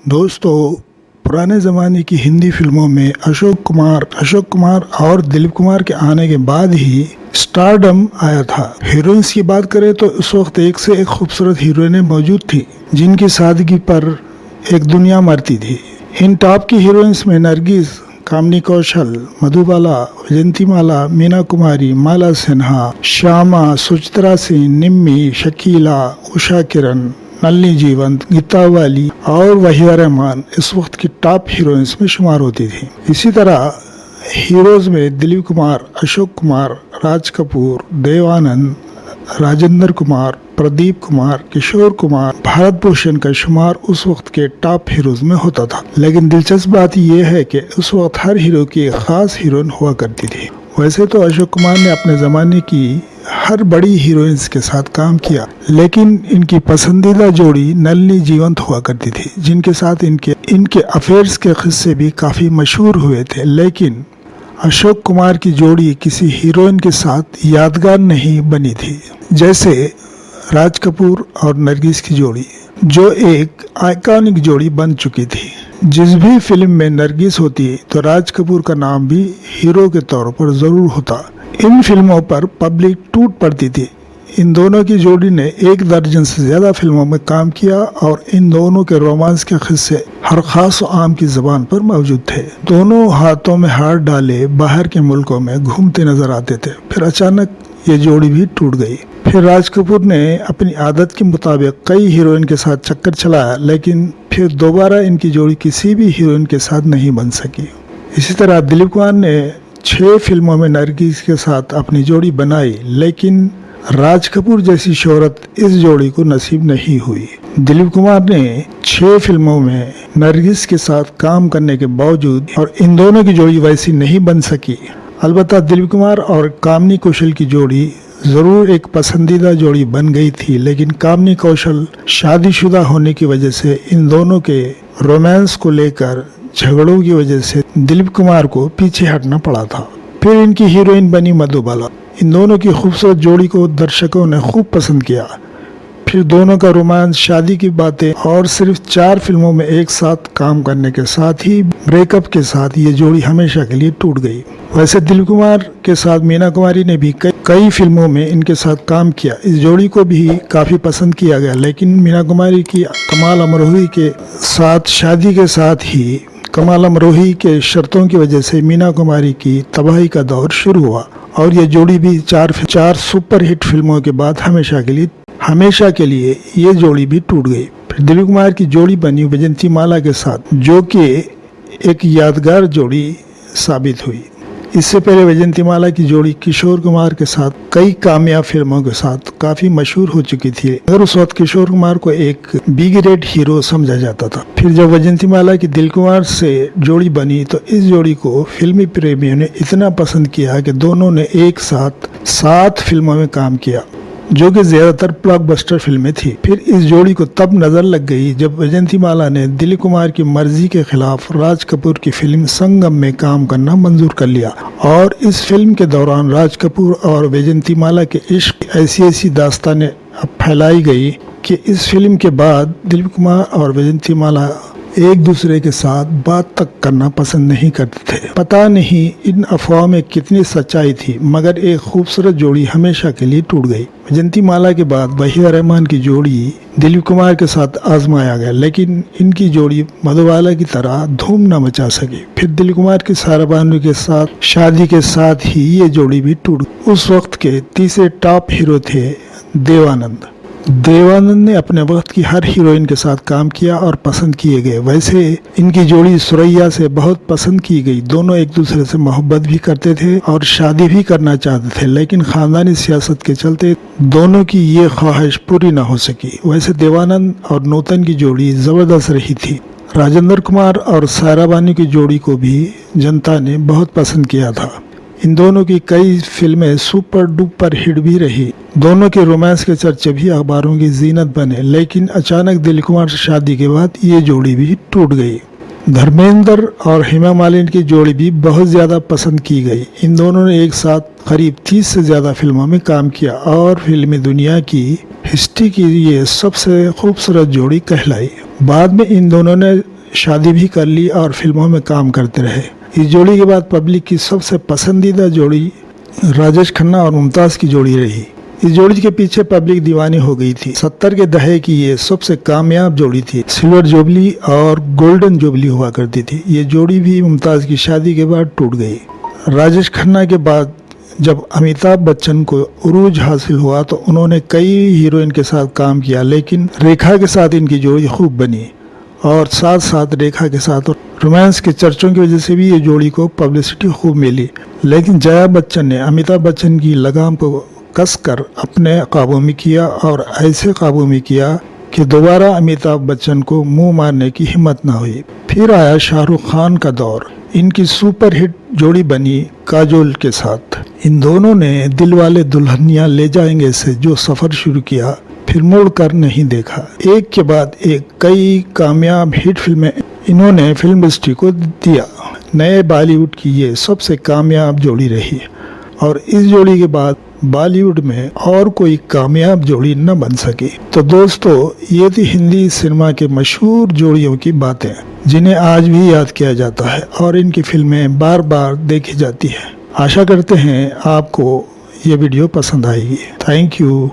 दोस्तों, पुराने ज़माने की हिंदी फिल्मों में अशोक कुमार और दिलीप कुमार के आने के बाद ही स्टारडम आया था। हीरोइंस की बात करें तो उस वक्त एक से एक खूबसूरत हीरोइनें मौजूद थी जिनकी सादगी पर एक दुनिया मरती थी। इन टॉप की हीरोइंस में नरगिस, कामिनी कौशल, मधुबाला, वैजयंतीमाला, मीना कुमारी, माला सिन्हा, श्यामा, सुचित्रा सिंह, निम्मी, शकीला, उषा किरण, नलिनी जीवंत, गीता वाली और वहीदा रहमान इस वक्त की टॉप हीरोइंस में शुमार होती थी। इसी तरह हीरोज में दिलीप कुमार, अशोक कुमार, राज कपूर, देव आनंद, राजेंद्र कुमार, प्रदीप कुमार, किशोर कुमार, भारत भूषण का शुमार उस वक्त के टॉप हीरोज में होता था। लेकिन दिलचस्प बात यह है कि उस वक्त हर हीरो की एक खास हीरोइन हुआ करती थी। वैसे तो अशोक कुमार ने अपने ज़माने की हर बड़ी हीरोइंस के साथ काम किया, लेकिन इनकी पसंदीदा जोड़ी नलिनी जीवंत हुआ करती थी, जिनके साथ इनके अफेयर्स के किस्से भी काफ़ी मशहूर हुए थे। लेकिन अशोक कुमार की जोड़ी किसी हीरोइन के साथ यादगार नहीं बनी थी, जैसे राज कपूर और नरगिस की जोड़ी, जो एक आइकॉनिक जोड़ी बन चुकी थी। जिस भी फिल्म में नरगिस होती तो राज कपूर का नाम भी हीरो के तौर पर ज़रूर होता। इन फिल्मों पर पब्लिक टूट पड़ती थी। इन दोनों की जोड़ी ने 1 दर्जन से ज़्यादा फिल्मों में काम किया और इन दोनों के रोमांस के किस्से हर खास आम की ज़बान पर मौजूद थे। दोनों हाथों में हाथ डाले बाहर के मुल्कों में घूमते नजर आते थे। फिर अचानक ये जोड़ी भी टूट गई। फिर राज कपूर ने अपनी आदत के मुताबिक कई हीरोइन के साथ चक्कर चलाया, लेकिन फिर दोबारा इनकी जोड़ी किसी भी हीरोइन के साथ नहीं बन सकी। इसी तरह दिलीप कुमार ने 6 फिल्मों में नरगिस के साथ अपनी जोड़ी बनाई, लेकिन राज कपूर जैसी शोहरत इस जोड़ी को नसीब नहीं हुई। दिलीप कुमार ने 6 फिल्मों में नरगिस के साथ काम करने के बावजूद और इन दोनों की जोड़ी वैसी नहीं बन सकी। अलबत्ता दिलीप कुमार और कामिनी कौशल की जोड़ी ज़रूर एक पसंदीदा जोड़ी बन गई थी, लेकिन कामिनी कौशल शादीशुदा होने की वजह से इन दोनों के रोमांस को लेकर झगड़ों की वजह से दिलीप कुमार को पीछे हटना पड़ा था। फिर इनकी हीरोइन बनी मधुबाला। इन दोनों की खूबसूरत जोड़ी को दर्शकों ने खूब पसंद किया। फिर दोनों का रोमांस, शादी की बातें और सिर्फ 4 फिल्मों में एक साथ काम करने के साथ ही ब्रेकअप के साथ ये जोड़ी हमेशा के लिए टूट गई। वैसे दिलीप कुमार के साथ मीना कुमारी ने भी कई फिल्मों में इनके साथ काम किया। इस जोड़ी को भी काफ़ी पसंद किया गया, लेकिन मीना कुमारी की कमाल अमरोही के साथ शादी के साथ ही कमाल अमरोही के शर्तों की वजह से मीना कुमारी की तबाही का दौर शुरू हुआ और ये जोड़ी भी 4 सुपर हिट फिल्मों के बाद हमेशा के लिए ये जोड़ी भी टूट गई। फिर दिलीप कुमार की जोड़ी बनी वैजयंतीमाला के साथ, जो कि एक यादगार जोड़ी साबित हुई। इससे पहले वैजयंतीमाला की जोड़ी किशोर कुमार के साथ कई कामयाब फिल्मों के साथ काफ़ी मशहूर हो चुकी थी, मगर उस वक्त किशोर कुमार को एक बी ग्रेड हीरो समझा जाता था। फिर जब वैजयंतीमाला की दिलीप कुमार से जोड़ी बनी तो इस जोड़ी को फिल्मी प्रेमियों ने इतना पसंद किया कि दोनों ने एक साथ 7 फिल्मों में काम किया, जो कि ज़्यादातर ब्लॉकबस्टर फिल्में थी। फिर इस जोड़ी को तब नज़र लग गई जब वैजयंतीमाला ने दिलीप कुमार की मर्जी के खिलाफ राज कपूर की फिल्म संगम में काम करना मंजूर कर लिया और इस फिल्म के दौरान राज कपूर और वैजयंतीमाला के इश्क ऐसी दास्तानें फैलाई गई कि इस फिल्म के बाद दिलीप कुमार और वैजयंतीमाला एक दूसरे के साथ बात तक करना पसंद नहीं करते थे। पता नहीं इन अफवाहों में कितनी सच्चाई थी, मगर एक खूबसूरत जोड़ी हमेशा के लिए टूट गई। वैजयंतीमाला के बाद वहीदा रहमान की जोड़ी दिलीप कुमार के साथ आजमाया गया, लेकिन इनकी जोड़ी मधुबाला की तरह धूम न मचा सकी। फिर दिलीप कुमार की सारा बानो के साथ शादी के साथ ही ये जोड़ी भी टूट गई। उस वक्त के तीसरे टॉप हीरो थे देव आनंद। देवानंद ने अपने वक्त की हर हीरोइन के साथ काम किया और पसंद किए गए। वैसे इनकी जोड़ी सुरैया से बहुत पसंद की गई। दोनों एक दूसरे से मोहब्बत भी करते थे और शादी भी करना चाहते थे, लेकिन खानदानी सियासत के चलते दोनों की ये ख्वाहिश पूरी ना हो सकी। वैसे देवानंद और नूतन की जोड़ी ज़बरदस्त रही थी। राजेंद्र कुमार और सायरा बानो की जोड़ी को भी जनता ने बहुत पसंद किया था। इन दोनों की कई फिल्में सुपर डुपर हिट भी रही। दोनों के रोमांस के चर्चे भी अखबारों की जीनत बने, लेकिन अचानक दिलीप कुमार से शादी के बाद ये जोड़ी भी टूट गई। धर्मेंद्र और हेमा मालिनी की जोड़ी भी बहुत ज़्यादा पसंद की गई। इन दोनों ने एक साथ करीब 30 से ज़्यादा फिल्मों में काम किया और फिल्मी दुनिया की हिस्ट्री की ये सबसे खूबसूरत जोड़ी कहलाई। बाद में इन दोनों ने शादी भी कर ली और फिल्मों में काम करते रहे। इस जोड़ी के बाद पब्लिक की सबसे पसंदीदा जोड़ी राजेश खन्ना और मुमताज़ की जोड़ी रही। इस जोड़ी के पीछे पब्लिक दीवानी हो गई थी। 70 के दशक की ये सबसे कामयाब जोड़ी थी। सिल्वर जुबली और गोल्डन जुबली हुआ करती थी। ये जोड़ी भी मुमताज़ की शादी के बाद टूट गई। राजेश खन्ना के बाद जब अमिताभ बच्चन को उरूज हासिल हुआ तो उन्होंने कई हीरोइन के साथ काम किया, लेकिन रेखा के साथ इनकी जोड़ी खूब बनी और साथ साथ रेखा के साथ रोमांस के चर्चों की वजह से भी ये जोड़ी को पब्लिसिटी खूब मिली। लेकिन जया बच्चन ने अमिताभ बच्चन की लगाम को कसकर अपने काबू में किया और ऐसे काबू में किया कि दोबारा अमिताभ बच्चन को मुंह मारने की हिम्मत न हुई। फिर आया शाहरुख खान का दौर। इनकी सुपरहिट जोड़ी बनी काजोल के साथ। इन दोनों ने दिलवाले दुल्हनिया ले जाएंगे से जो सफर शुरू किया, फिर मुड़ कर नहीं देखा। एक के बाद एक कई कामयाब हिट फिल्में इन्होंने फिल्म इंडस्ट्री को दिया। नए बॉलीवुड की ये सबसे कामयाब जोड़ी रही और इस जोड़ी के बाद बॉलीवुड में और कोई कामयाब जोड़ी न बन सकी। तो दोस्तों, ये थी हिंदी सिनेमा के मशहूर जोड़ियों की बातें, जिन्हें आज भी याद किया जाता है और इनकी फिल्में बार बार देखी जाती हैं। आशा करते हैं आपको ये वीडियो पसंद आएगी। Thank you.